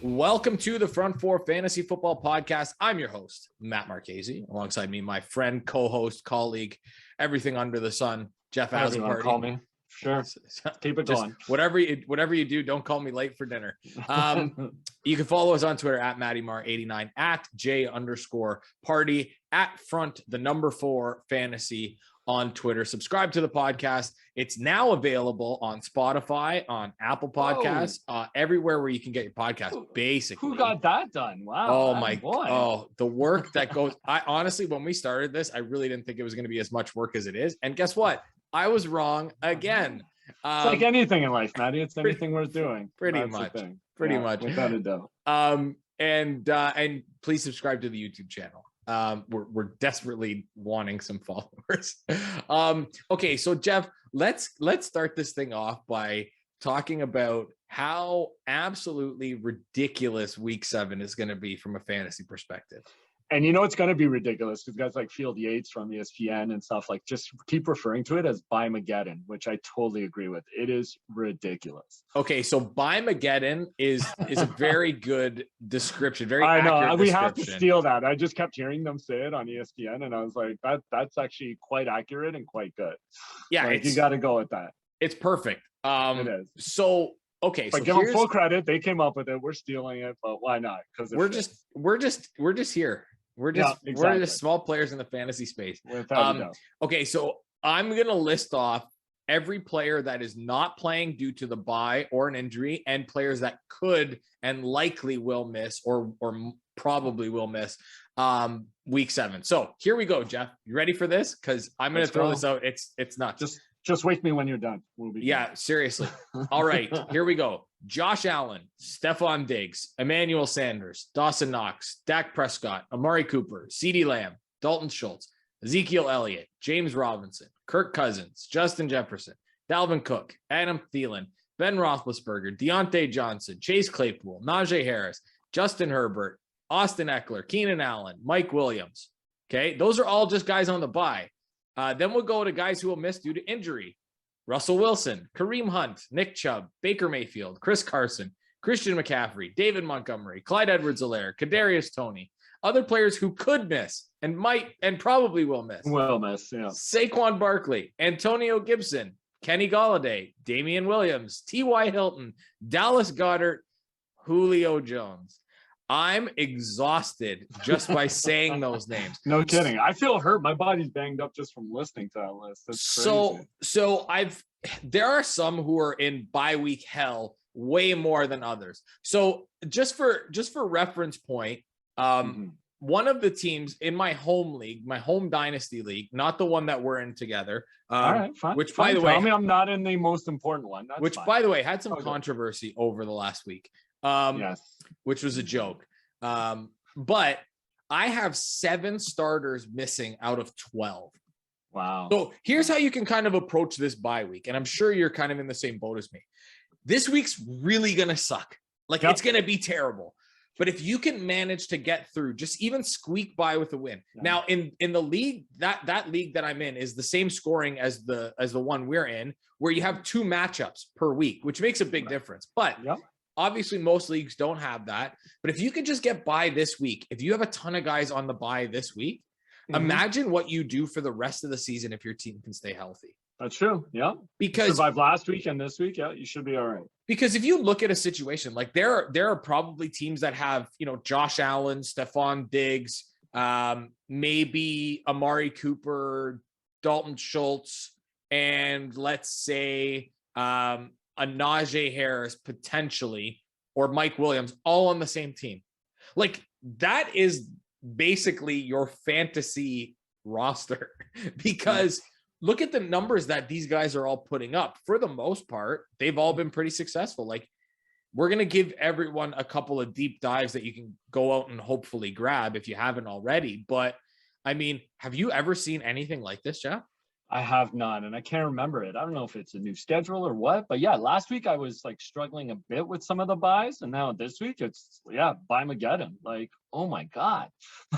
Welcome to the Front Four Fantasy Football Podcast. I'm your host, Matt Marchese. Alongside me, my friend, co-host, colleague, everything under the sun, Jeff Azaparty. Call me. Sure. Keep it going. Whatever you do, don't call me late for dinner. You can follow us on Twitter at MattyMar89, at J_party, at Front4 Fantasy on Twitter. Subscribe to the podcast. It's now available on Spotify, on Apple Podcasts, everywhere where you can get your podcast, basically. Who got that done? Wow. Oh, my God. Oh, the work that goes. I honestly, when we started this, I really didn't think it was going to be as much work as it is. And guess what? I was wrong again. It's like anything in life, Matty. It's anything worth doing. Pretty much. Without a doubt. And please subscribe to the YouTube channel. We're desperately wanting some followers. Okay, so Jeff, let's start this thing off by talking about how absolutely ridiculous week 7 is going to be from a fantasy perspective. And you know it's going to be ridiculous because guys like Field Yates from ESPN and stuff like just keep referring to it as By-Mageddon, which I totally agree with. It is ridiculous. Okay, so By-Mageddon is a very good description. Very I know accurate we description. have to steal that. I just kept hearing them say it on ESPN, and I was like, that's actually quite accurate and quite good. Yeah, like, you got to go with that. It's perfect. It is. So okay, but so give them full credit. They came up with it. We're stealing it, but why not? Because we're just here. We're just small players in the fantasy space. Okay, so I'm gonna list off every player that is not playing due to the bye or an injury, and players that could and likely will miss or probably will miss week 7. So here we go, Jeff. You ready for this? Because I'm gonna throw this out. It's nuts. Just wake me when you're done. We'll be done. Seriously. All right, here we go. Josh Allen, Stephon Diggs, Emmanuel Sanders, Dawson Knox, Dak Prescott, Amari Cooper, CeeDee Lamb, Dalton Schultz, Ezekiel Elliott, James Robinson, Kirk Cousins, Justin Jefferson, Dalvin Cook, Adam Thielen, Ben Roethlisberger, Deontay Johnson, Chase Claypool, Najee Harris, Justin Herbert, Austin Eckler, Keenan Allen, Mike Williams. Okay, those are all just guys on the bye. Then we'll go to guys who will miss due to injury. Russell Wilson, Kareem Hunt, Nick Chubb, Baker Mayfield, Chris Carson, Christian McCaffrey, David Montgomery, Clyde Edwards-Helaire, Kadarius Toney. Other players who could miss and might and probably will miss. Will miss, yeah. Saquon Barkley, Antonio Gibson, Kenny Golladay, Damian Williams, T.Y. Hilton, Dallas Goedert, Julio Jones. I'm exhausted just by saying those names. No kidding. I feel hurt. My body's banged up just from listening to that list. That's crazy. So there are some who are in bye week hell way more than others. So just for reference point, one of the teams in my home league, my home dynasty league, not the one that we're in together. All right, fine. Which, by the way, tell me I'm not in the most important one. That's which, fine. by the way, had some controversy over the last week. Yes. Which was a joke. But I have 7 starters missing out of 12. Wow. So here's how you can kind of approach this bye week. And I'm sure you're kind of in the same boat as me. This week's really going to suck. Like, it's going to be terrible. But if you can manage to get through, just even squeak by with a win. Yeah. Now, in the league, that league that I'm in is the same scoring as the one we're in, where you have 2 matchups per week, which makes a big difference. But obviously, most leagues don't have that. But if you could just get by this week, if you have a ton of guys on the bye this week, imagine what you do for the rest of the season if your team can stay healthy. That's true. Yeah. Because you survived last week and this week, you should be all right. Because if you look at a situation like there are probably teams that have, Josh Allen, Stephon Diggs, maybe Amari Cooper, Dalton Schultz, and let's say a Najee Harris potentially, or Mike Williams, all on the same team. Like, that is basically your fantasy roster because look at the numbers that these guys are all putting up. For the most part, they've all been pretty successful. Like, we're going to give everyone a couple of deep dives that you can go out and hopefully grab if you haven't already. But I mean, have you ever seen anything like this, Jeff? I have not, and I can't remember it. I don't know if it's a new schedule or what, but yeah, last week I was like struggling a bit with some of the buys, and now this week it's buy Mageddon. Like, oh my god,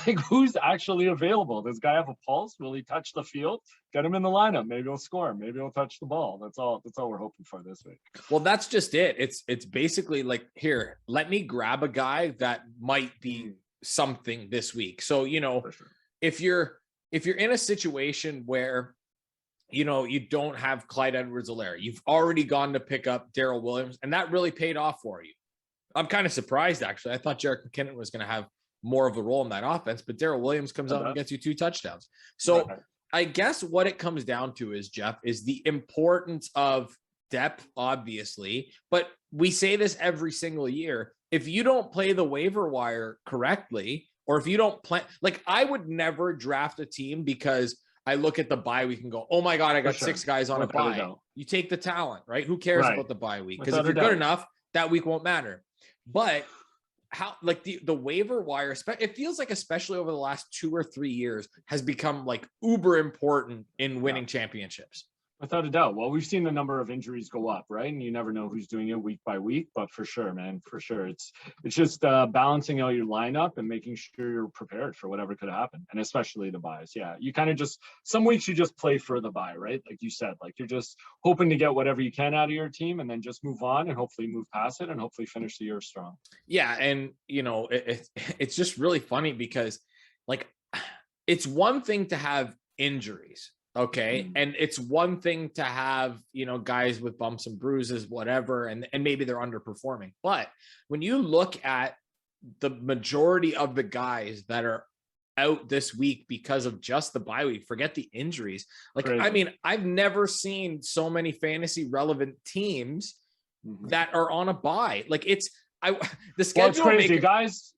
like who's actually available? Does guy have a pulse? Will he touch the field? Get him in the lineup. Maybe he'll score. Maybe he'll touch the ball. That's all we're hoping for this week. Well, that's just it. It's basically like, here, let me grab a guy that might be something this week. So, For sure. if you're in a situation where you don't have Clyde Edwards-Helaire, you've already gone to pick up Darrell Williams, and that really paid off for you. I'm kind of surprised, actually. I thought Jerick McKinnon was going to have more of a role in that offense, but Darrell Williams comes out and gets you 2 touchdowns. So I guess what it comes down to is, Jeff, is the importance of depth, obviously, but we say this every single year. If you don't play the waiver wire correctly, or if you don't play, like, I would never draft a team because I look at the bye week and go, oh my God, I got 6 guys on a bye. You take the talent, right? Who cares about the bye week? Because if you're good enough, that week won't matter. But how, like, the waiver wire, it feels like, especially over the last 2 or 3 years, has become like uber important in winning championships. Without a doubt. Well, we've seen the number of injuries go up, right? And you never know who's doing it week by week, but for sure, man, for sure. It's just balancing out your lineup and making sure you're prepared for whatever could happen. And especially the buys. Yeah. You kind of some weeks you just play for the buy, right? Like you said, like you're just hoping to get whatever you can out of your team and then just move on and hopefully move past it and hopefully finish the year strong. Yeah. And, it's just really funny because, like, it's one thing to have injuries. Okay. And it's one thing to have, guys with bumps and bruises, whatever, and maybe they're underperforming. But when you look at the majority of the guys that are out this week because of just the bye week, forget the injuries. Like, crazy. I mean, I've never seen so many fantasy relevant teams that are on a bye. Like, the schedule. Well, it's crazy.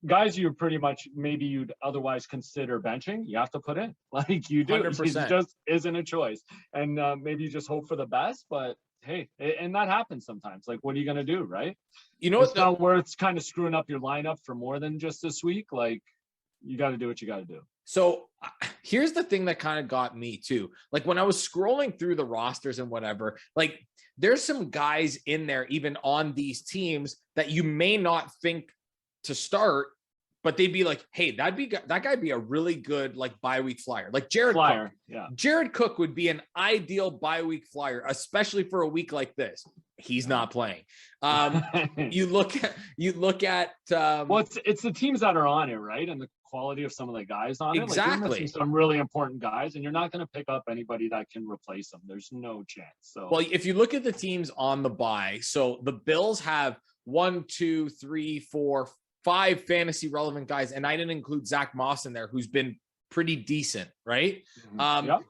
Guys, you pretty much, maybe you'd otherwise consider benching, you have to put in, like you do. 100%. It just isn't a choice. And maybe you just hope for the best, but hey, and that happens sometimes. Like, what are you going to do, right? It's not where it's kind of screwing up your lineup for more than just this week. Like, you got to do what you got to do. So here's the thing that kind of got me too. Like, when I was scrolling through the rosters and whatever, like, there's some guys in there, even on these teams, that you may not think to start, but they'd be like, hey, that guy'd be a really good, like, bye week flyer. Like Jared Cook. Yeah. Jared Cook would be an ideal bye week flyer, especially for a week like this. He's not playing. You look at well, it's the teams that are on it, right? And the quality of some of the guys on it. Exactly. Like, you're missing some really important guys, and you're not going to pick up anybody that can replace them. There's no chance. So, well, if you look at the teams on the bye, so the Bills have 1, 2, 3, 4, 5 fantasy relevant guys, and I didn't include Zach Moss in there, who's been pretty decent, right?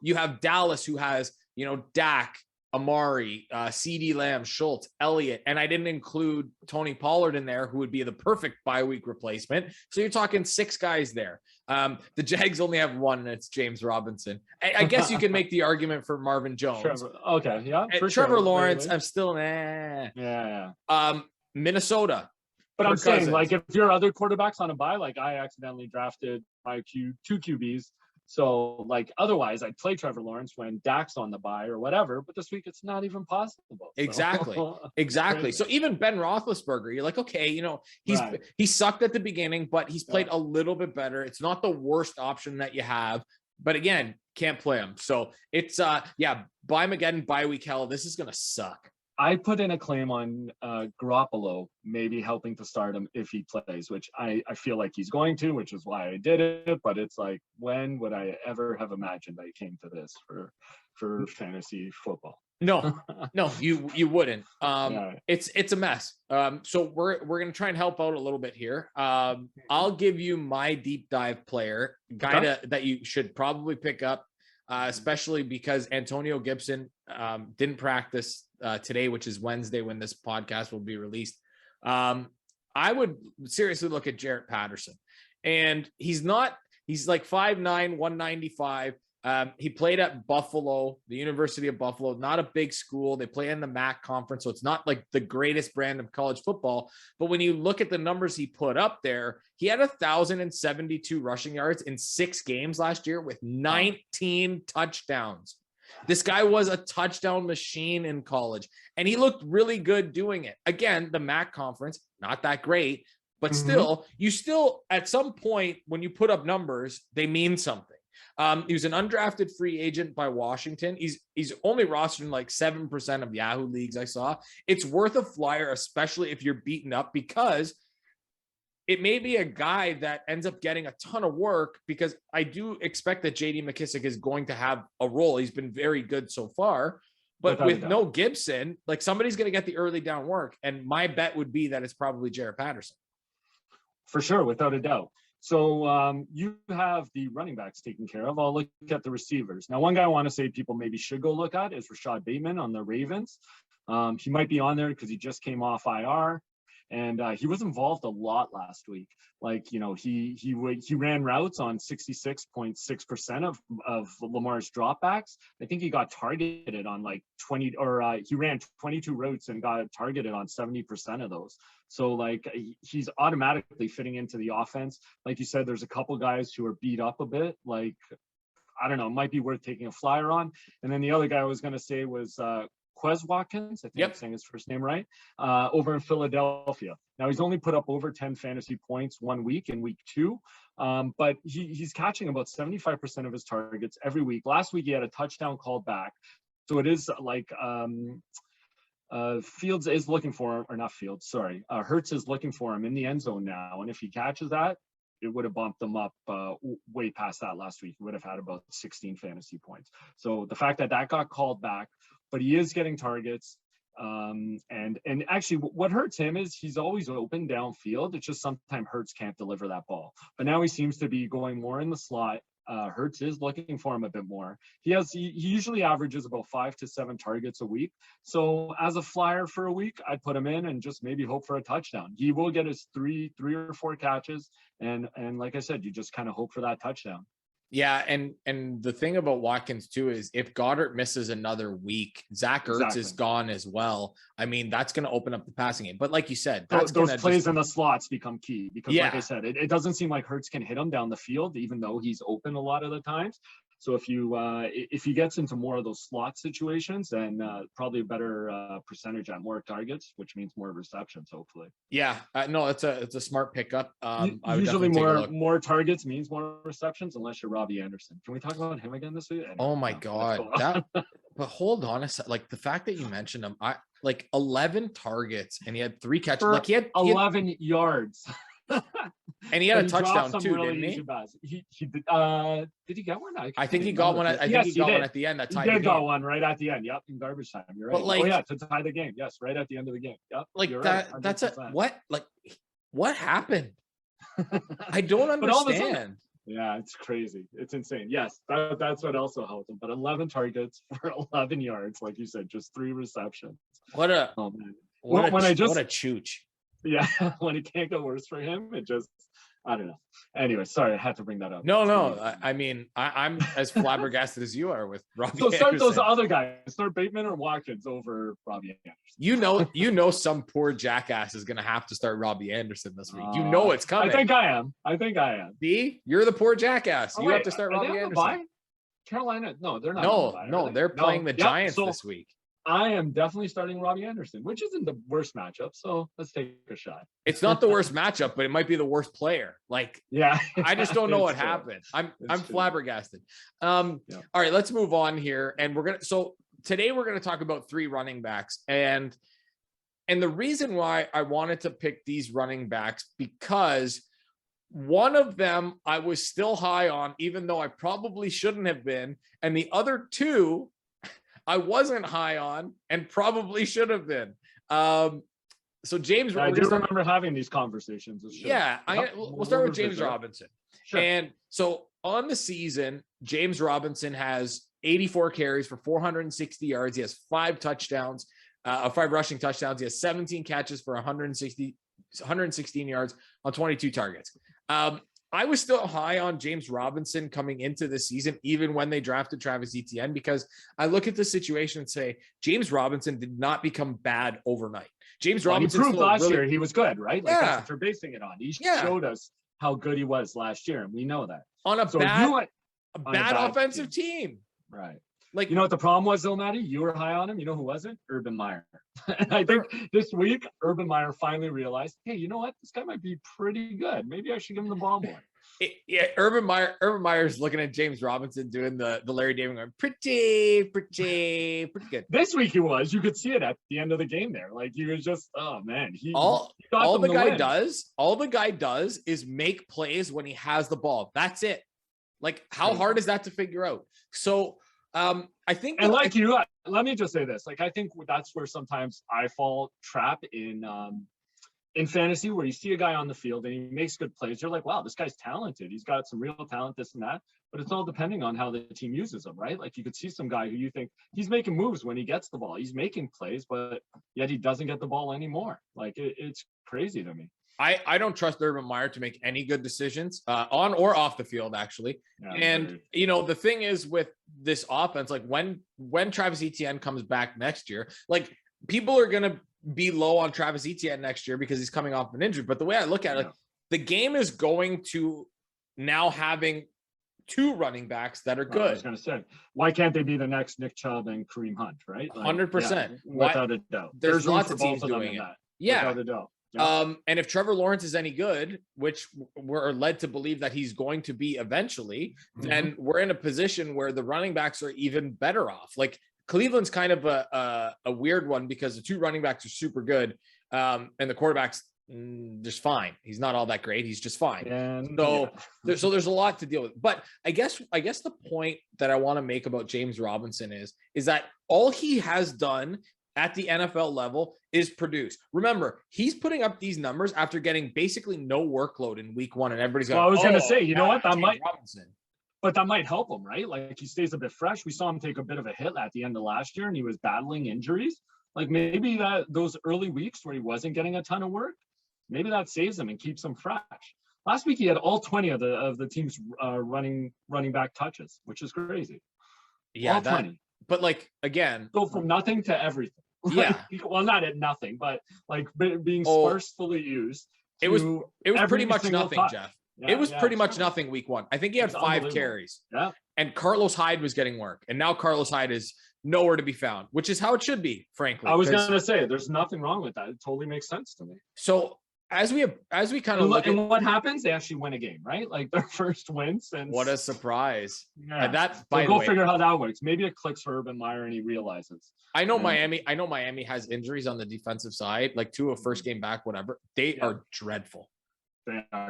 You have Dallas, who has, Dak, Amari, CeeDee Lamb, Schultz, Elliott, and I didn't include Tony Pollard in there, who would be the perfect bye week replacement. So you're talking 6 guys there. The Jags only have 1, and it's James Robinson. I guess you can make the argument for Marvin Jones. Okay, yeah. For Trevor Lawrence, I'm still Yeah. Minnesota. But I'm saying, like, if your other quarterbacks on a bye, like I accidentally drafted my 2 QBs. So, like, otherwise I'd play Trevor Lawrence when Dak's on the bye or whatever, but this week it's not even possible. So. Exactly. So even Ben Roethlisberger, you're like, okay, he sucked at the beginning, but he's played a little bit better. It's not the worst option that you have, but again, can't play him. So it's buy Mageddon, bye week hell. This is gonna suck. I put in a claim on Garoppolo maybe helping to start him if he plays, which I feel like he's going to, which is why I did it. But it's like, when would I ever have imagined I came to this for fantasy football? No, you wouldn't. It's a mess. So we're gonna try and help out a little bit here. I'll give you my deep dive player, guy that you should probably pick up. Especially because Antonio Gibson didn't practice today, which is Wednesday when this podcast will be released. I would seriously look at Jarrett Patterson. And he's like 5'9", 195. He played at Buffalo, the University of Buffalo, not a big school. They play in the MAC conference, so it's not like the greatest brand of college football. But when you look at the numbers he put up there, he had 1,072 rushing yards in 6 games last year with 19 touchdowns. This guy was a touchdown machine in college, and he looked really good doing it. Again, the MAC conference, not that great, but still, you still, at some point, when you put up numbers, they mean something. He was an undrafted free agent by Washington. He's only rostered in like 7% of Yahoo leagues I saw. It's worth a flyer, especially if you're beaten up, because it may be a guy that ends up getting a ton of work, because I do expect that JD McKissic is going to have a role. He's been very good so far, but with no Gibson, like somebody's going to get the early down work. And my bet would be that it's probably Jaret Patterson. For sure, without a doubt. So you have the running backs taken care of. I'll look at the receivers. Now, one guy I want to say people maybe should go look at is Rashad Bateman on the Ravens. He might be on there because he just came off IR. And he was involved a lot last week. Like, you know, he ran routes on 66.6% of Lamar's dropbacks. I think he got targeted on like 20, or he ran 22 routes and got targeted on 70% of those. So like he's automatically fitting into the offense. Like you said, there's a couple guys who are beat up a bit. Like, I don't know, it might be worth taking a flyer on. And then the other guy I was going to say was Quez Watkins, I think I'm saying his first name right, over in Philadelphia. Now, he's only put up over 10 fantasy points 1 week in week 2, but he's catching about 75% of his targets every week. Last week, he had a touchdown called back. So it is like Fields is looking for him, or not Fields, sorry. Hurts is looking for him in the end zone now. And if he catches that, it would have bumped them up way past that last week. He would have had about 16 fantasy points. So the fact that that got called back, but he is getting targets. And actually what hurts him is he's always open downfield. It's just sometimes Hurts can't deliver that ball. But now he seems to be going more in the slot. Hurts is looking for him a bit more. He usually averages about 5 to 7 targets a week. So as a flyer for a week, I'd put him in and just maybe hope for a touchdown. He will get his three or four catches. And like I said, you just kind of hope for that touchdown. Yeah, and the thing about Watkins too is if Goddard misses another week, Zach Ertz is gone as well. I mean, that's going to open up the passing game. But like you said, those plays in the slots become key because, like I said, it doesn't seem like Hurts can hit him down the field, even though he's open a lot of the times. So if he gets into more of those slot situations, then probably a better percentage at more targets, which means more receptions, hopefully. Yeah, no, it's a smart pickup. Usually more targets means more receptions, unless you're Robbie Anderson. Can we talk about him again this week? Anyway, oh my God, but hold on a sec. Like the fact that you mentioned him, I like 11 targets and he had 3 catches. Like he had 11 yards. And he had a touchdown too, really didn't he? Did he get one? I think he got one. I think he got one at the end. That tied the game. Got one right at the end. Yep, in garbage time. You're right. But like, to tie the game. Yes, right at the end of the game. Yep. Like that. Right, that's what happened? I don't understand. Yeah, it's crazy. It's insane. Yes, that's what also helped him. But 11 targets for 11 yards, like you said, just 3 receptions. What a chooch. Yeah, when it can't go worse for him, it just, I don't know. Anyway, sorry, I had to bring that up. No. I mean, I'm as flabbergasted as you are with Robbie Anderson. So start those other guys. Start Bateman or Watkins over Robbie Anderson. You know some poor jackass is going to have to start Robbie Anderson this week. You know it's coming. I think I am. See? You're the poor jackass. You have to start Robbie Anderson. Carolina, no, they're not. No, they're playing the Giants this week. I am definitely starting Robbie Anderson, which isn't the worst matchup. So let's take a shot. It's not the worst matchup, but it might be the worst player. Like, yeah, I just don't know what happened. I'm flabbergasted. All right, let's move on here. And today we're going to talk about 3 running backs. And the reason why I wanted to pick these running backs, because one of them I was still high on, even though I probably shouldn't have been. And the other 2 I wasn't high on and probably should have been. So James, I do remember having these conversations. Yeah, we'll start with James Robinson. Sure. And so on the season, James Robinson has 84 carries for 460 yards. He has 5 touchdowns, 5 rushing touchdowns. He has 17 catches for 116 yards on 22 targets. I was still high on James Robinson coming into the season, even when they drafted Travis Etienne, because I look at the situation and say, James Robinson did not become bad overnight. James Robinson proved last year he was good, right? Like, that's what you're basing it on. He showed us how good he was last year, and we know that. On a bad offensive team. Right. Like, You know what the problem was, though, Maddie? You were high on him. You know who wasn't? Urban Meyer. And I think this week, Urban Meyer finally realized, hey, you know what? This guy might be pretty good. Maybe I should give him the ball more. Urban Meyer's looking at James Robinson doing the Larry David going, pretty good. This week he was. You could see it at the end of the game there. Like he was just, oh man. He all the guy win. does is make plays when he has the ball. That's it. Like, how hard is that to figure out? So I think, and like you, let me just say this. Like, I think that's where sometimes I fall trap in fantasy, where you see a guy on the field and he makes good plays. You're like, wow, this guy's talented. He's got some real talent, this and that. But it's all depending on how the team uses him, right? Like, you could see some guy who you think he's making moves when he gets the ball. He's making plays, but yet he doesn't get the ball anymore. Like, it's crazy to me. I don't trust Urban Meyer to make any good decisions on or off the field, actually. Yeah, and, you know, the thing is with this offense, like when Travis Etienne comes back next year, like, people are going to be low on Travis Etienne next year because he's coming off an injury. But the way I look at it, like, the game is going to now having two running backs that are good. I was going to say, why can't they be the next Nick Chubb and Kareem Hunt, right? Like, 100%. Without a doubt. There's lots of teams doing it. Yeah. Without a doubt. Yeah. And if Trevor Lawrence is any good, which we're led to believe that he's going to be eventually, then we're in a position where the running backs are even better off. Like, Cleveland's kind of a weird one because the two running backs are super good, and the quarterback's just fine. He's not all that great. He's just fine. So there's a lot to deal with. But I guess the point that I want to make about James Robinson is that all he has done at the NFL level is produce. Remember, he's putting up these numbers after getting basically no workload in week one, and everybody's going, I was going to say, you know what? That might Robinson. But that might help him, right? Like, he stays a bit fresh. We saw him take a bit of a hit at the end of last year, and he was battling injuries. Like, maybe those early weeks where he wasn't getting a ton of work, maybe that saves him and keeps him fresh. Last week he had all 20 of the team's running back touches, which is crazy. Yeah, all 20. But like, again, go from nothing to everything. Yeah. Well, not at nothing, but like being sparsely used. It was pretty much nothing, touch. Jeff. Yeah, it was pretty much nothing week one. I think he had 5 carries. Yeah. And Carlos Hyde was getting work. And now Carlos Hyde is nowhere to be found, which is how it should be, frankly. I was going to say, there's nothing wrong with that. It totally makes sense to me. So as we kind of look at what happens, they actually win a game, right? Like, their first win since. What a surprise. Yeah. And that, by the way, figure how that works. Maybe it clicks for Urban Meyer and he realizes. I know Miami has injuries on the defensive side, like 2 of first game back, whatever. They are dreadful.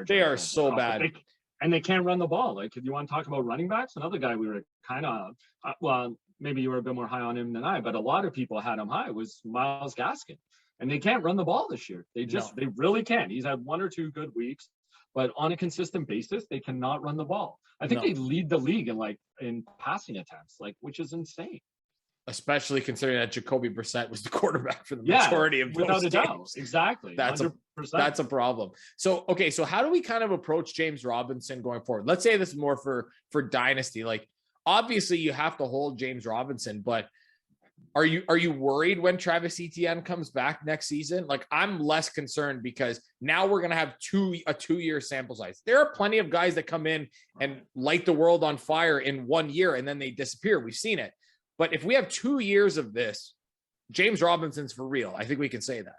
They are so bad. And they can't run the ball. Like, if you want to talk about running backs, another guy we were kind of, well, maybe you were a bit more high on him than I, but a lot of people had him high, was Myles Gaskin. And they can't run the ball this year. They really can't. He's had 1 or 2 good weeks, but on a consistent basis, they cannot run the ball. I think they lead the league in passing attempts, which is insane. Especially considering that Jacoby Brissett was the quarterback for the majority of those games. Doubt. Exactly. That's a problem. So, okay. So how do we kind of approach James Robinson going forward? Let's say this is more for dynasty. Like, obviously you have to hold James Robinson, but are you worried when Travis Etienne comes back next season? Like, I'm less concerned because now we're going to have a 2-year sample size. There are plenty of guys that come in and light the world on fire in 1 year and then they disappear. We've seen it. But if we have 2 years of this, James Robinson's for real. I think we can say that.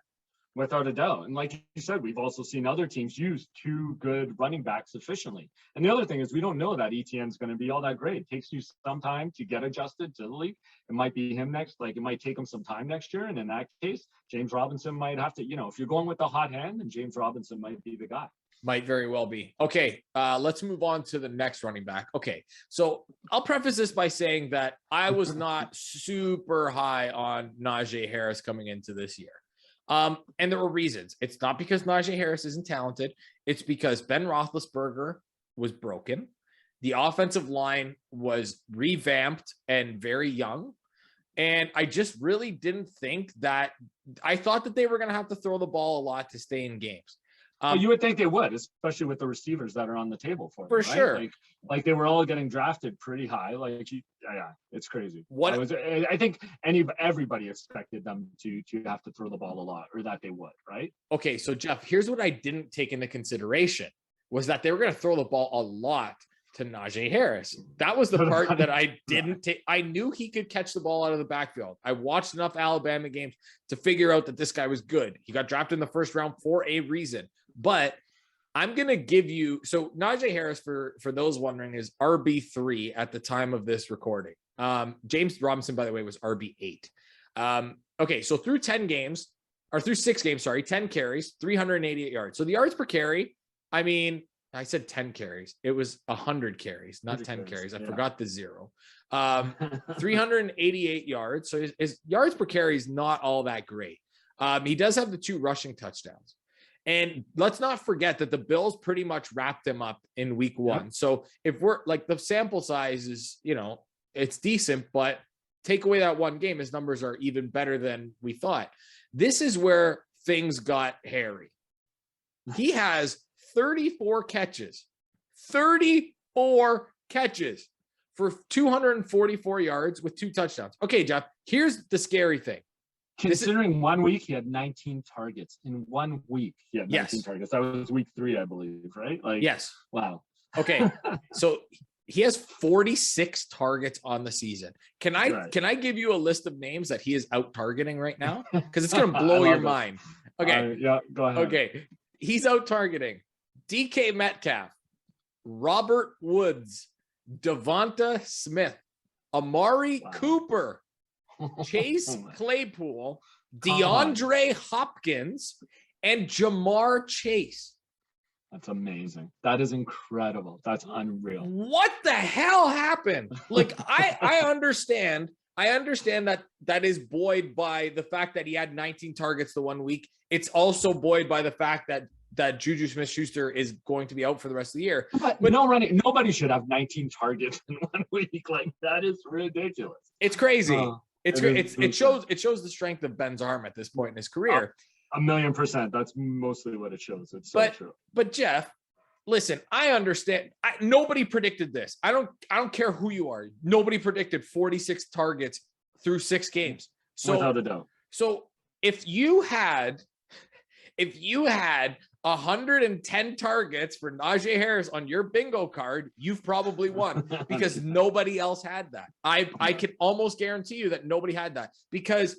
Without a doubt. And like you said, we've also seen other teams use 2 good running backs efficiently. And the other thing is, we don't know that Etienne's going to be all that great. It takes you some time to get adjusted to the league. It might be him next. Like, it might take him some time next year. And in that case, James Robinson might have to, if you're going with the hot hand, then James Robinson might be the guy. Might very well be. Okay, let's move on to the next running back. Okay, so I'll preface this by saying that I was not super high on Najee Harris coming into this year. And there were reasons. It's not because Najee Harris isn't talented. It's because Ben Roethlisberger was broken. The offensive line was revamped and very young. And I just really didn't think that – I thought that they were going to have to throw the ball a lot to stay in games. Well, you would think they would, especially with the receivers that are on the table for them, for right? Sure. Like they were all getting drafted pretty high. It's crazy. I think everybody expected them to have to throw the ball a lot, or that they would, right? Okay, so Jeff, here's what I didn't take into consideration was that they were going to throw the ball a lot to Najee Harris. That was the part that I didn't take. I knew he could catch the ball out of the backfield. I watched enough Alabama games to figure out that this guy was good. He got drafted in the first round for a reason. But I'm going to give you, so Najee Harris, for those wondering, is RB3 at the time of this recording. James Robinson, by the way, was RB8. Okay, so through 6 games, 10 carries, 388 yards. So the yards per carry, I mean, I said 10 carries. It was 100 carries, not 10 carries. I forgot the 0. 388 yards. So his yards per carry is not all that great. He does have the 2 rushing touchdowns. And let's not forget that the Bills pretty much wrapped him up in week 1. Yeah. So if we're like, the sample size is, it's decent, but take away that 1 game, his numbers are even better than we thought. This is where things got hairy. He has 34 catches for 244 yards with 2 touchdowns. Okay, Jeff, here's the scary thing. Considering 1 week, he had 19 targets. In 1 week, he had 19 targets. That was week 3, I believe, right? Yes. Wow. Okay. So he has 46 targets on the season. Can I give you a list of names that he is out targeting right now? Because it's going to blow your mind. Okay. Yeah, go ahead. Okay. He's out targeting DK Metcalf, Robert Woods, Devonta Smith, Amari Cooper, Chase Claypool, DeAndre Hopkins, and Jamar Chase. That's amazing. That is incredible. That's unreal. What the hell happened? Like, I understand that is buoyed by the fact that he had 19 targets the 1 week. It's also buoyed by the fact that Juju Smith-Schuster is going to be out for the rest of the year. But nobody should have 19 targets in 1 week. Like, that is ridiculous. It's crazy. It shows the strength of Ben's arm at this point in his career. 1,000,000%. That's mostly what it shows. It's so true. But Jeff, listen, I understand. Nobody predicted this. I don't care who you are. Nobody predicted 46 targets through 6 games. So without a doubt. So if you had 110 targets for Najee Harris on your bingo card, you've probably won, because nobody else had that. I can almost guarantee you that nobody had that, because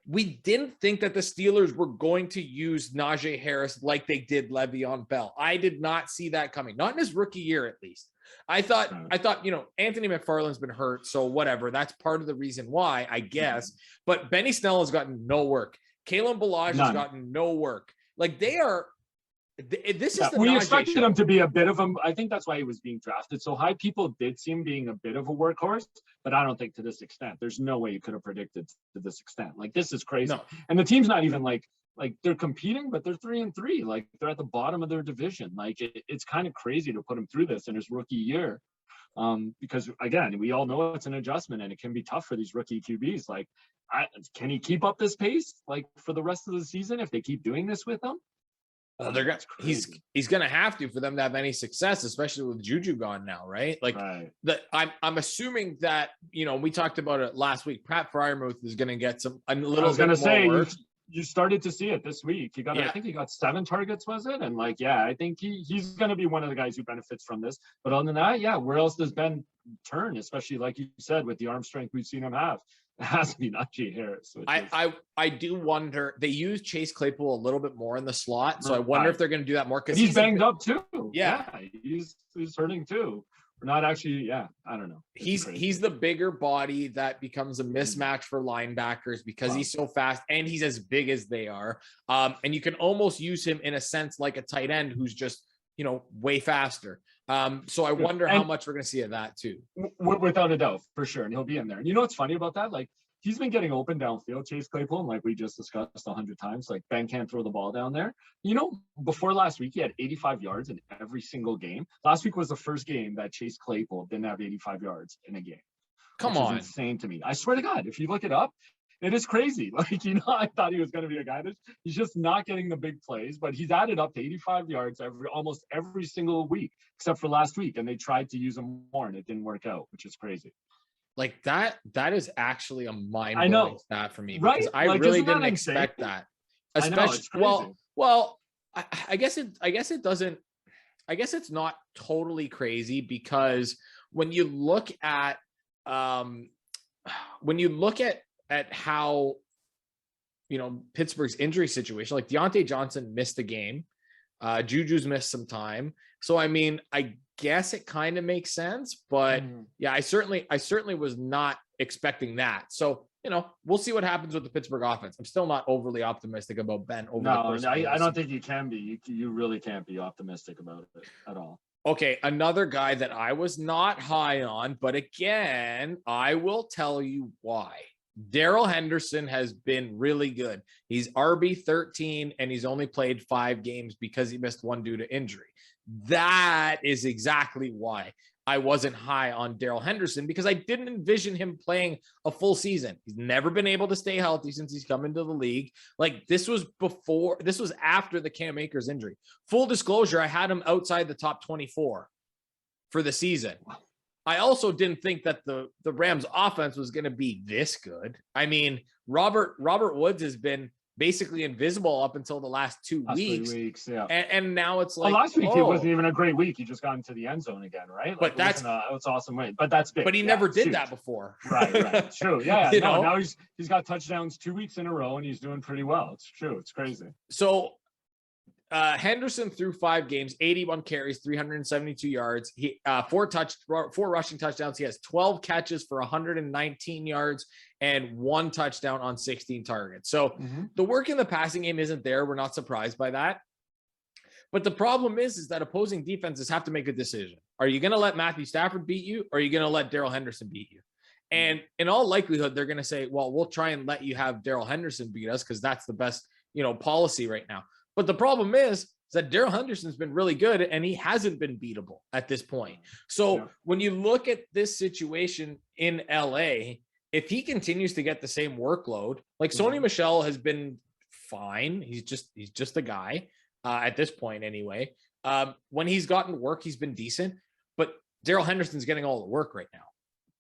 we didn't think that the Steelers were going to use Najee Harris like they did Le'Veon Bell. I did not see that coming, not in his rookie year, at least. I thought, Anthony McFarland's been hurt, so whatever. That's part of the reason why, I guess. But Benny Snell has gotten no work. Kalen Ballage has gotten no work. Like, they are. This is we expected him to be a bit of a. I think that's why he was being drafted so high. People did see him being a bit of a workhorse, but I don't think to this extent. There's no way you could have predicted to this extent. Like, this is crazy. No. And the team's not even like they're competing, but they're 3-3. Like, they're at the bottom of their division. Like, it's kind of crazy to put him through this in his rookie year, because again, we all know it's an adjustment and it can be tough for these rookie QBs. Like, can he keep up this pace like for the rest of the season if they keep doing this with him? He's going to have to, for them to have any success, especially with Juju gone now, right? Like, I'm assuming that, we talked about it last week. Pat Freiermuth is going to get a little bit more work. You started to see it this week. I think he got 7 targets, was it? And I think he's going to be one of the guys who benefits from this. But other than that, where else does Ben turn? Especially like you said, with the arm strength we've seen him have. It has to be Najee Harris. I do wonder. They use Chase Claypool a little bit more in the slot, so I wonder if they're going to do that more, because he's banged up too. Yeah, he's hurting too. We're not actually. I don't know. He's the bigger body that becomes a mismatch for linebackers because he's so fast and he's as big as they are. And you can almost use him in a sense like a tight end who's just way faster. So I wonder how much we're going to see of that too. Without a doubt, for sure. And he'll be in there. And you know what's funny about that? Like, he's been getting open downfield, Chase Claypool, and like we just discussed 100 times, like Ben can't throw the ball down there. Before last week, he had 85 yards in every single game. Last week was the first game that Chase Claypool didn't have 85 yards in a game. Come on. Is insane to me. I swear to God, if you look it up, it is crazy. Like, I thought he was going to be a guy that he's just not getting the big plays, but he's added up to 85 yards almost every single week, except for last week. And they tried to use him more and it didn't work out, which is crazy. Like, that is actually a mind-blowing stat for me, because right? I really didn't expect that. Especially, I guess it doesn't. I guess it's not totally crazy because when you look at how, Pittsburgh's injury situation, like Deontay Johnson missed a game, Juju's missed some time. So, I mean, I guess it kind of makes sense, but yeah, I certainly was not expecting that. So, we'll see what happens with the Pittsburgh offense. I'm still not overly optimistic about Ben over the course of the I don't think you can be. You really can't be optimistic about it at all. Okay, another guy that I was not high on, but again, I will tell you why. Darrell Henderson has been really good. He's RB13 and he's only played 5 games because he missed 1 due to injury. That is exactly why I wasn't high on Darrell Henderson, because I didn't envision him playing a full season. He's never been able to stay healthy since he's come into the league. Like, this was after the Cam Akers injury. Full disclosure, I had him outside the top 24 for the season. I also didn't think that the Rams offense was going to be this good. I mean, Robert Woods has been basically invisible up until the last 2 weeks. 3 weeks, yeah. And now it's like, last week it wasn't even a great week. He just got into the end zone again, right? But it's awesome win. But that's big. But he never did that before. Right. True. Yeah. Now he's got touchdowns 2 weeks in a row and he's doing pretty well. It's true. It's crazy. So Henderson threw 5 games, 81 carries, 372 yards. He 4 rushing touchdowns. He has 12 catches for 119 yards and 1 touchdown on 16 targets. So the work in the passing game isn't there. We're not surprised by that. But the problem is that opposing defenses have to make a decision. Are you going to let Matthew Stafford beat you, or are you going to let Darrell Henderson beat you? And in all likelihood, they're going to say, well, we'll try and let you have Darrell Henderson beat us because that's the best, policy right now. But the problem is that Darrell Henderson's been really good and he hasn't been beatable at this point. So when you look at this situation in LA, if he continues to get the same workload, like Sony Michel has been fine. He's just a guy at this point anyway. When he's gotten work, he's been decent, but Darrell Henderson's getting all the work right now.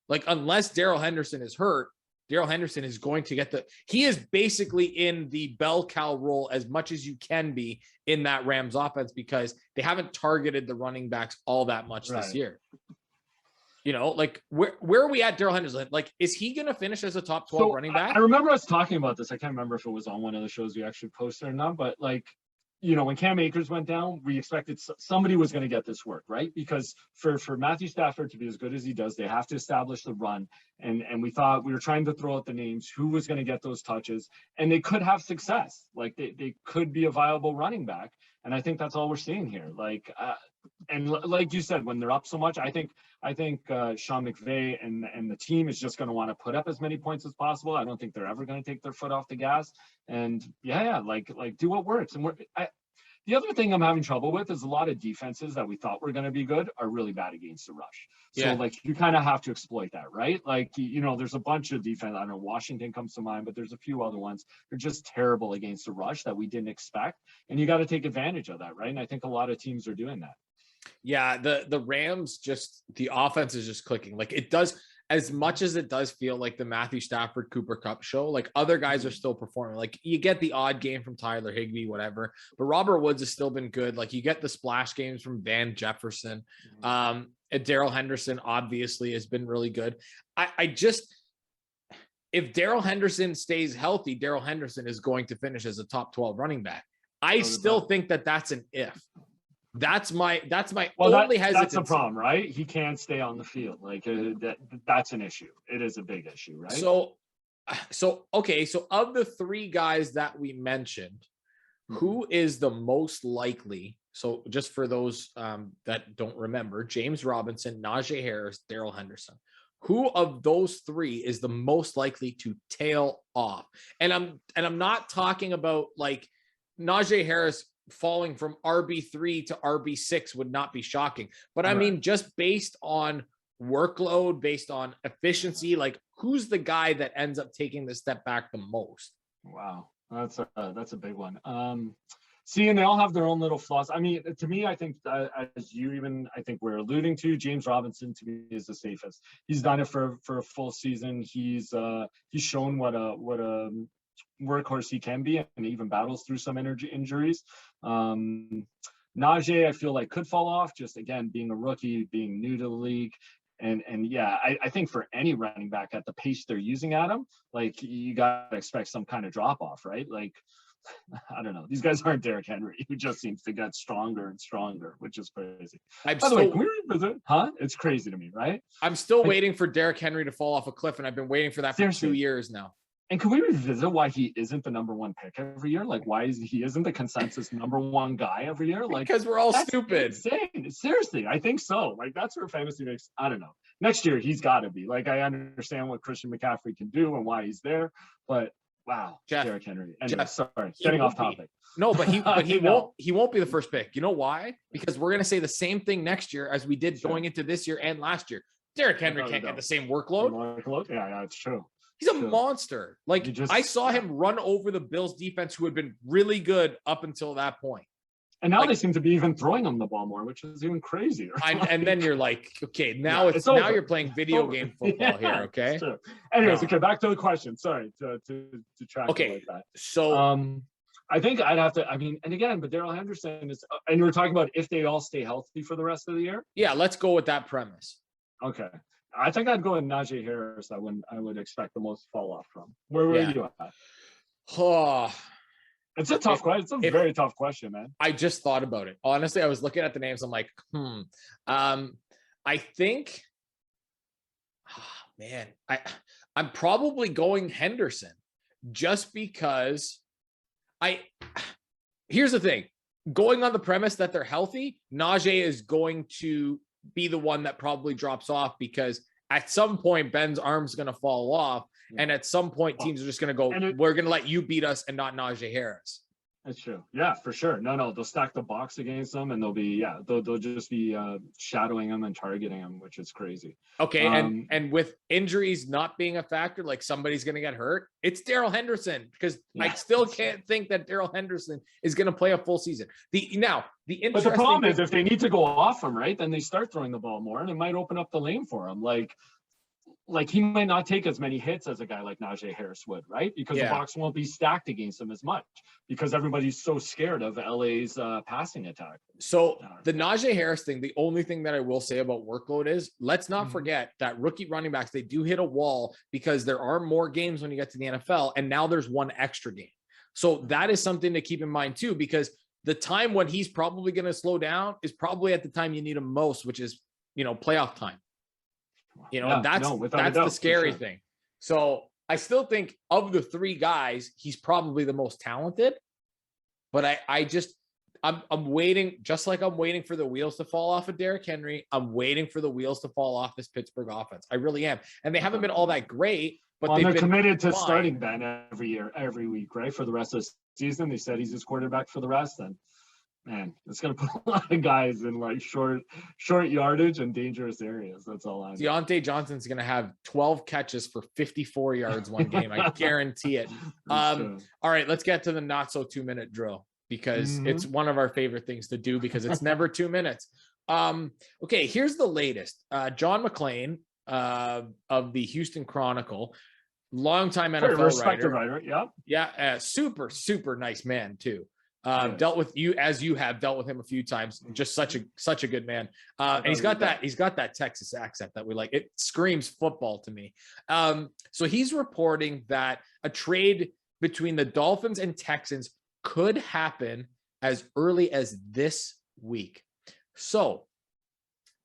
Like, unless Darrell Henderson is hurt, Darrell Henderson is going to get he is basically in the bell cow role as much as you can be in that Rams offense, because they haven't targeted the running backs all that much this year. Like, where are we at Darrell Henderson? Like, is he going to finish as a top 12 running back? I remember us talking about this. I can't remember if it was on one of the shows we actually posted or not, but like, when Cam Akers went down, we expected somebody was going to get this work, right? Because for Matthew Stafford to be as good as he does, they have to establish the run. And we thought, we were trying to throw out the names, who was going to get those touches, and they could have success. Like, they could be a viable running back. And I think that's all we're seeing here. Like, and like you said, when they're up so much, I think Sean McVay and the team is just going to want to put up as many points as possible. I don't think they're ever going to take their foot off the gas. And like do what works. And the other thing I'm having trouble with is a lot of defenses that we thought were going to be good are really bad against the rush. So like, you kind of have to exploit that, right? Like, there's a bunch of defense. I don't know, Washington comes to mind, but there's a few other ones. They're just terrible against the rush that we didn't expect. And you got to take advantage of that, right? And I think a lot of teams are doing that. Yeah, the Rams, the offense is just clicking. Like, it does, as much as it does feel like the Matthew Stafford Cooper Cup show, like, other guys are still performing. Like, you get the odd game from Tyler Higbee, whatever, but Robert Woods has still been good. Like, you get the splash games from Van Jefferson. And Darrell Henderson obviously has been really good. If Darrell Henderson stays healthy, Darrell Henderson is going to finish as a top 12 running back. I still think that's an if. That's my only hesitancy. That's the problem, right? He can't stay on the field. Like, that's an issue. It is a big issue, right? So okay. So of the 3 guys that we mentioned, who is the most likely? So just for those that don't remember, James Robinson, Najee Harris, Darrell Henderson. Who of those 3 is the most likely to tail off? And I'm not talking about, like, Najee Harris falling from RB3 to RB6 would not be shocking. But I mean, just based on workload, based on efficiency, like, who's the guy that ends up taking the step back the most? Wow. That's a big one. See, and they all have their own little flaws. I mean, to me, I think I think we're alluding to, James Robinson to me is the safest. He's done it for a full season. He's shown what a workhorse he can be, and even battles through some injuries. Najee, I feel like could fall off, just again being a rookie, being new to the league. And yeah, I think for any running back at the pace they're using at him, like you gotta expect some kind of drop off, right? Like I don't know. These guys aren't Derrick Henry, who just seems to get stronger and stronger, which is crazy. By the way, can we revisit? Huh? It's crazy to me, right? I'm still waiting for Derrick Henry to fall off a cliff, and I've been waiting for that for 2 years now. And can we revisit why he isn't the number one pick every year? Like, why he isn't the consensus number one guy every year? Like, because we're all stupid. Insane. Seriously, I think so. Like, that's where fantasy makes. I don't know. Next year, he's got to be. Like, I understand what Christian McCaffrey can do and why he's there, but wow, Jeff, Derrick Henry. Anyway, sorry, getting off topic. No, but he won't be the first pick. You know why? Because we're gonna say the same thing next year as we did going into this year and last year. Derrick Henry can't get the same workload. Yeah, it's true. He's a monster. Like I saw him run over the Bills defense, who had been really good up until that point. And now they seem to be even throwing him the ball more, which is even crazier. And then you're like, okay, now now you're playing video game football here. Okay. Anyways, okay, back to the question. Sorry to track it like that. So I think I'd have to. I mean, and again, but Darrell Henderson is, and we're talking about if they all stay healthy for the rest of the year. Yeah, let's go with that premise. Okay. I think I'd go with Najee Harris. I would expect the most fall off from. Where were you at? Oh, it's a tough question. It's a very tough question, man. I just thought about it. Honestly, I was looking at the names. I'm like, I think, man, I'm probably going Henderson just because here's the thing. Going on the premise that they're healthy, Najee is going to be the one that probably drops off, because at some point Ben's arm's going to fall off, and at some point teams are just going to go, we're going to let you beat us and not Najee Harris. That's true. Yeah, for sure. No, they'll stack the box against them, and they'll just be shadowing them and targeting them, which is crazy. Okay, and with injuries not being a factor, like somebody's going to get hurt, it's Darrell Henderson, because I still can't think that Darrell Henderson is going to play a full season. But the problem is, if they need to go off him, right, then they start throwing the ball more, and it might open up the lane for him. Like he might not take as many hits as a guy like Najee Harris would, right? Because the box won't be stacked against him as much, because everybody's so scared of LA's passing attack. So the Najee Harris thing, the only thing that I will say about workload is, let's not forget that rookie running backs, they do hit a wall, because there are more games when you get to the NFL, and now there's one extra game. So that is something to keep in mind too, because the time when he's probably going to slow down is probably at the time you need him most, which is, playoff time. That's the scary thing. So I still think of the three guys, he's probably the most talented, but I'm waiting, just like I'm waiting for the wheels to fall off of Derrick Henry. I'm waiting for the wheels to fall off this Pittsburgh offense. I really am. And they haven't been all that great, but they're committed to starting Ben every week, right? For the rest of the season. They said he's his quarterback for the rest. And man, it's going to put a lot of guys in like short yardage and dangerous areas. That's all I know. Deontay Johnson's going to have 12 catches for 54 yards one game. I guarantee it. All right, let's get to the not so 2-minute drill, because it's one of our favorite things to do, because it's never 2 minutes. Okay, here's the latest. John McClain of the Houston Chronicle, longtime NFL writer. Yeah, super nice man too. Dealt with you, as you have dealt with him a few times. Just such a good man. And he's got that Texas accent that we like. It screams football to me. So he's reporting that a trade between the Dolphins and Texans could happen as early as this week. So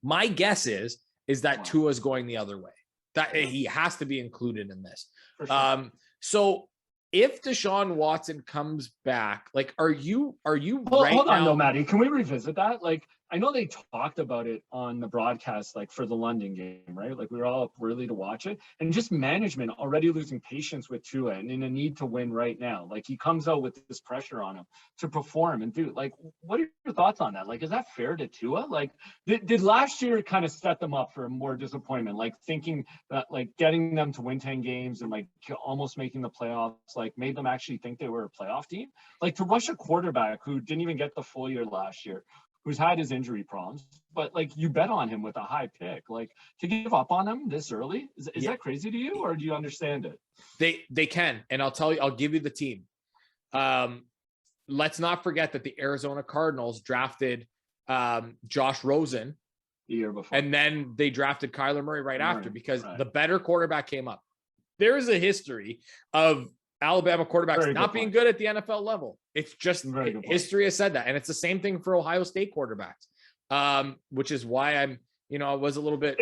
my guess is that Tua's going the other way. That he has to be included in this. Sure. So if Deshaun Watson comes back, like, are you hold on, though, Maddie, can we revisit that? Like, I know they talked about it on the broadcast, like for the London game, right? Like we were all up early to watch it, and just management already losing patience with Tua and in a need to win right now. Like he comes out with this pressure on him to perform and do. Like, what are your thoughts on that? Like, is that fair to Tua? Like, did last year kind of set them up for more disappointment? Like thinking that like getting them to win 10 games and like almost making the playoffs, like made them actually think they were a playoff team? Like to rush a quarterback who didn't even get the full year last year, who's had his injury problems, but like you bet on him with a high pick, like to give up on him this early, is that crazy to you, or do you understand it? They can, and I'll give you the team. let's not forget that the Arizona Cardinals drafted Josh Rosen the year before, and then they drafted Kyler Murray right after because right. the better quarterback came up. There is a history of Alabama quarterbacks not being good at the NFL level. It's just history has said that. And it's the same thing for Ohio State quarterbacks, which is why I'm, I was a little bit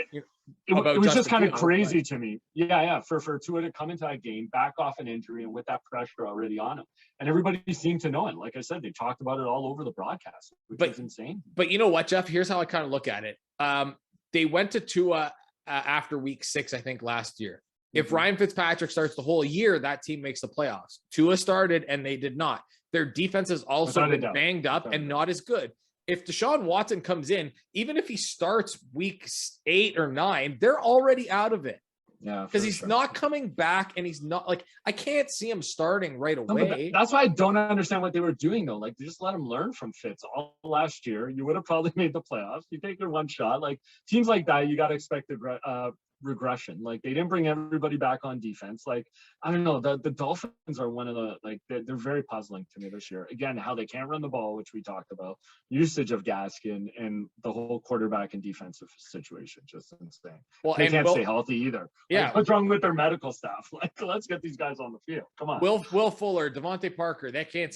it was just kind of crazy to me. Yeah. For Tua to come into that game back off an injury and with that pressure already on him. And everybody seemed to know it. Like I said, they talked about it all over the broadcast, which is insane. But you know what, Jeff? Here's how I kind of look at it. They went to Tua after week 6, I think, last year. If Ryan Fitzpatrick starts the whole year, that team makes the playoffs. Tua started and they did not. Their defense has also been banged up and not as good. If Deshaun Watson comes in, even if he starts week 8 or 9, they're already out of it. Yeah, because he's not coming back, and he's not like I can't see him starting right away. That's why I don't understand what they were doing though. Like, they just let him learn from Fitz all last year. You would have probably made the playoffs. You take your one shot. Like teams like that, you got to expect regression. Like they didn't bring everybody back on defense. Like I don't know, the Dolphins are one of the they're very puzzling to me this year. Again, how they can't run the ball, which we talked about, usage of Gaskin, and the whole quarterback and defensive situation, just insane. Well, they can't stay healthy either. Yeah, what's wrong with their medical staff? Like, let's get these guys on the field. Come on. Will Fuller, Devontae Parker, they can't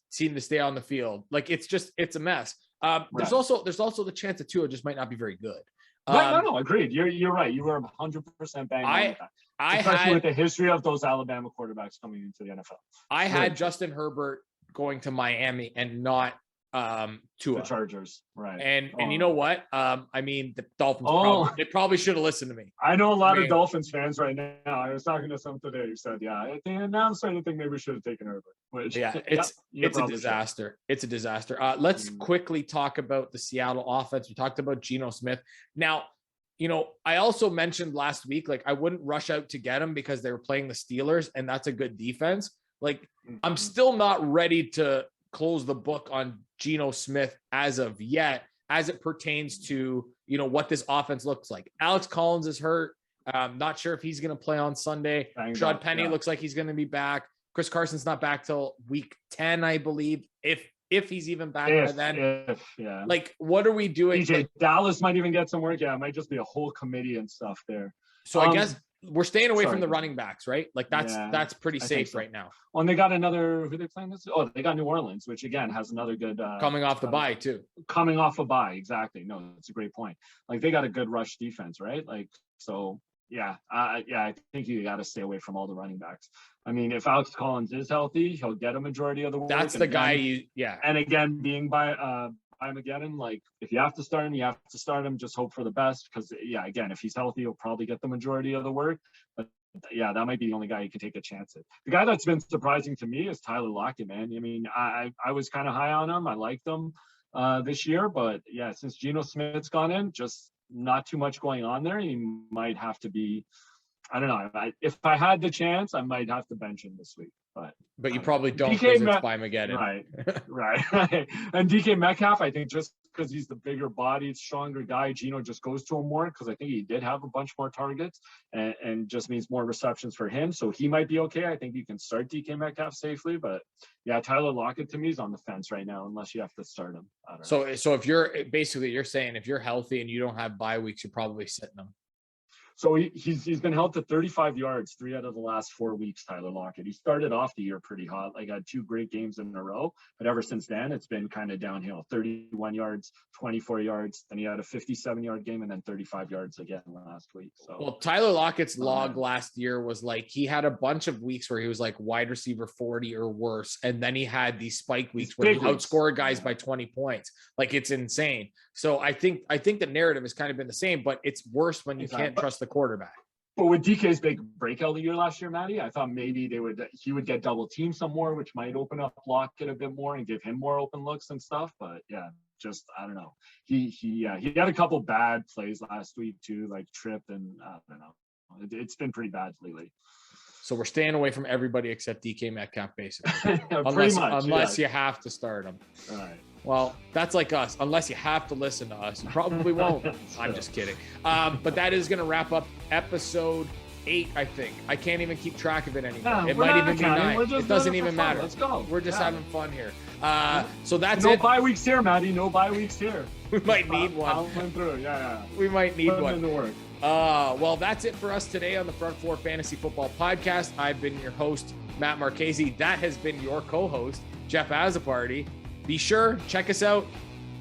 seem to stay on the field. Like it's a mess. There's also the chance that Tua just might not be very good. No, agreed. You're right. You were 100% bang on with that. Especially with the history of those Alabama quarterbacks coming into the NFL. I had Justin Herbert going to Miami and not Tua. The Chargers, right? And you know what? I mean, the Dolphins probably should have listened to me. I know a lot of Dolphins fans right now. I was talking to some today who said, "Yeah, I think I'm starting to think maybe we should have taken Herbert." Which, it's a disaster. It's a disaster. Let's quickly talk about the Seattle offense. We talked about Geno Smith. Now, I also mentioned last week, like I wouldn't rush out to get him because they were playing the Steelers, and that's a good defense. Like I'm still not ready to close the book on Geno Smith as of yet, as it pertains to, what this offense looks like. Alex Collins is hurt. Not sure if he's going to play on Sunday. Rashad Penny looks like he's going to be back. Chris Carson's not back till week 10, I believe. If he's even back by then. Like, what are we doing? Dallas might even get some work. Yeah, it might just be a whole committee and stuff there. So I guess we're staying away from the running backs, right? Like that's pretty safe right now. Oh, and they got another, who they playing this? Oh, they got New Orleans, which again has another good coming off the bye too. Coming off a bye, exactly. No, that's a great point. Like they got a good rush defense, right? Like so, I think you got to stay away from all the running backs. I mean, if Alex Collins is healthy, he'll get a majority of the work. That's the guy. And again, being by Armageddon, like if you have to start him, you have to start him. Just hope for the best because again, if he's healthy, he'll probably get the majority of the work. But that might be the only guy you can take a chance at. The guy that's been surprising to me is Tyler Lockett, man. I mean, I was kind of high on him. I liked him this year, but since Geno Smith's gone in, just not too much going on there. He might have to be. I don't know. If I had the chance, I might have to bench him this week. But you probably don't because it's by Mageddon. Right. And DK Metcalf, I think just because he's the bigger bodied, stronger guy, Geno just goes to him more because I think he did have a bunch more targets and just means more receptions for him. So he might be okay. I think you can start DK Metcalf safely. But Tyler Lockett to me is on the fence right now unless you have to start him. I don't know. So if you're saying if you're healthy and you don't have bye weeks, you're probably sitting him. So he's been held to 35 yards 3 out of the last 4 weeks, Tyler Lockett. He started off the year pretty hot, like had 2 great games in a row. But ever since then, it's been kind of downhill. 31 yards, 24 yards. Then he had a 57-yard game and then 35 yards again last week. So well, Tyler Lockett's log last year was like he had a bunch of weeks where he was like wide receiver 40 or worse. And then he had these spike weeks where he outscored guys by 20 points. Like it's insane. So I think the narrative has kind of been the same, but it's worse when you can't trust the quarterback. But with DK's big breakout the year last year, Matty, I thought maybe he would get double teamed some more, which might open up Lockett a bit more and give him more open looks and stuff. But just I don't know. He had a couple bad plays last week too, like tripped and I don't know. It's been pretty bad lately. So we're staying away from everybody except DK Metcalf, basically. unless you have to start him. All right. Well, that's like us. Unless you have to listen to us, you probably won't. I'm just kidding. But that is going to wrap up episode 8, I think. I can't even keep track of it anymore. Yeah, It we're might not even be counting. 9. We're just It doesn't doing it for even fun. matter. Let's go. We're just having fun here. So that's No it. bye weeks here, Maddie. No bye weeks here. We might need one. Following through. Yeah. We might need Put them one. into work. Well, that's it for us today on the Front Four Fantasy Football Podcast. I've been your host, Matt Marchese. That has been your co-host, Jeff Azaparty. Be sure, check us out.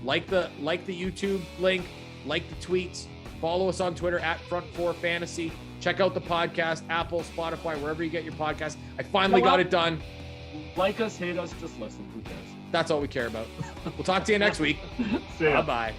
Like the YouTube link, like the tweets, follow us on Twitter at Front Four Fantasy. Check out the podcast, Apple, Spotify, wherever you get your podcast. I finally got it done. Like us, hate us, just listen. Who cares? That's all we care about. We'll talk to you next week. See ya. Bye-bye.